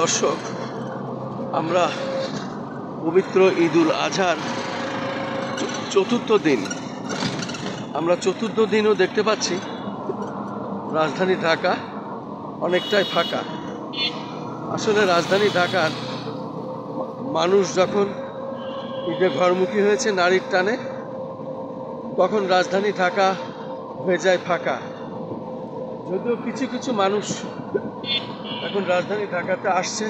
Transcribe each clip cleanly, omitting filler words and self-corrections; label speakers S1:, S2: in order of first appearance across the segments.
S1: দর্শক, আমরা পবিত্র ঈদুল আজহার চতুর্থ দিন, আমরা চতুর্থ দিনও দেখতে পাচ্ছি রাজধানী ঢাকা অনেকটাই ফাঁকা। আসলে রাজধানী ঢাকার মানুষ যখন ঈদে ঘরমুখী হয়েছে নারীর টানে, তখন রাজধানী ঢাকা হয়ে যায় ফাঁকা। যদিও কিছু কিছু মানুষ এখন রাজধানী ঢাকাতে আসছে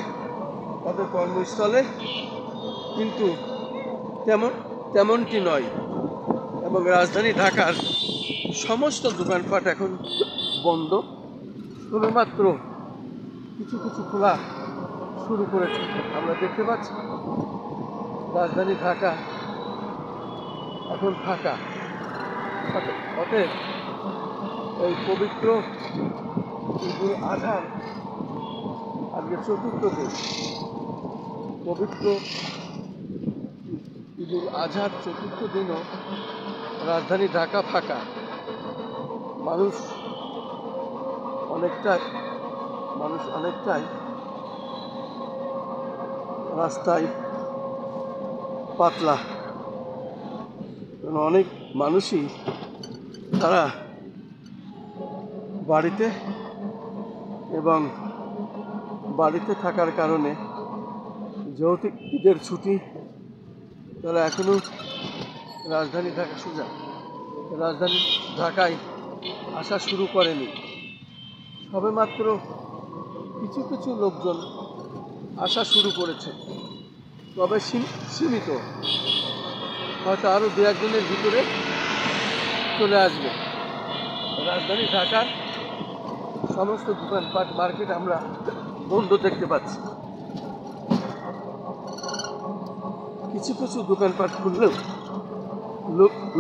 S1: তাদের কর্মস্থলে, কিন্তু তেমনটি নয়। এবং রাজধানী ঢাকার সমস্ত দোকানপাট এখন বন্ধ, শুধুমাত্র কিছু কিছু খোলা শুরু করেছে। আমরা দেখতে পাচ্ছি রাজধানী ঢাকা এখন ফাঁকা। অতএব এই পবিত্র ঈদুল আজহার আজকে চতুর্থ দিন, পবিত্র ঈদুল আজহার চতুর্থ দিনও রাজধানী ঢাকা ফাঁকা। মানুষ অনেকটাই রাস্তায় পাতলা। অনেক মানুষই তারা বাড়িতে থাকার কারণে, যেহেতু ঈদের ছুটি, তারা এখনো রাজধানী ঢাকায় আসা শুরু করেনি। সবেমাত্র কিছু কিছু লোকজন আসা শুরু করেছে, তবে সীমিত। হয়তো আরও দু একজনের ভিতরে চলে আসবে। রাজধানী ঢাকার সমস্ত দোকানপাট, মার্কেট আমরা বন্ধ দেখতে পাচ্ছি। কিছু কিছু দোকানপাট খুললেও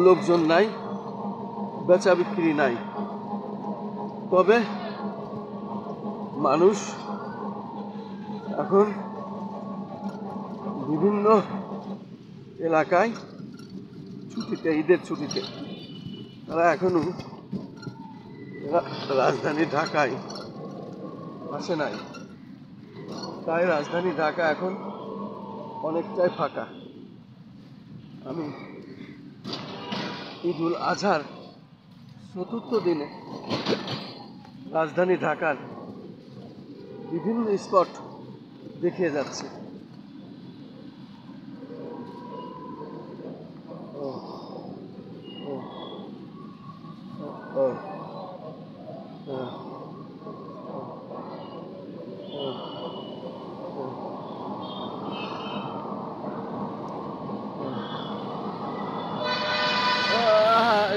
S1: লোকজন নাই, বেচা বিক্রি নাই। তবে মানুষ এখন বিভিন্ন এলাকায় ছুটিতে, ঈদের ছুটিতে, তারা এখনো রাজধানী ঢাকায় আসে নাই। তাই রাজধানী ঢাকা এখন অনেকটাই ফাঁকা। আমি ঈদুল আজহার চতুর্থ দিনে রাজধানী ঢাকার বিভিন্ন স্পট দেখিয়ে যাচ্ছে।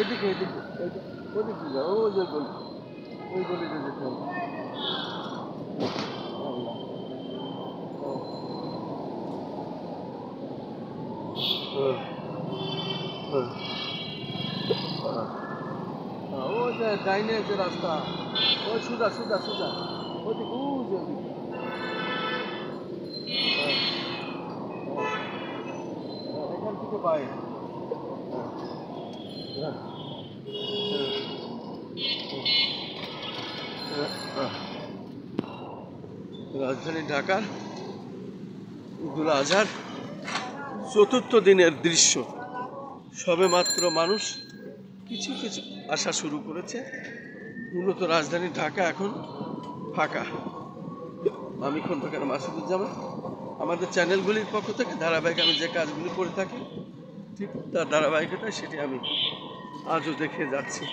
S1: এদিকে ওদিকে যা, ওই গলিতে যেতে হবে। ও যে ডাইনে যে রাস্তা, ওই সুদা ওদিকে, এখান থেকে বাইরে। রাজধানী ঢাকার ঈদুল আজহার চতুর্থ দিনের দৃশ্য। সবেমাত্র মানুষ কিছু কিছু আসা শুরু করেছে। মূলত রাজধানী ঢাকা এখন ফাঁকা। আমি খন্দকার মাসুদুজ্জামান। আমাদের চ্যানেলগুলির পক্ষ থেকে ধারাবাহিক আমি যে কাজগুলি করে থাকি, ঠিক তার ধারাবাহিকতা সেটি আমি আজও দেখে যাচ্ছি।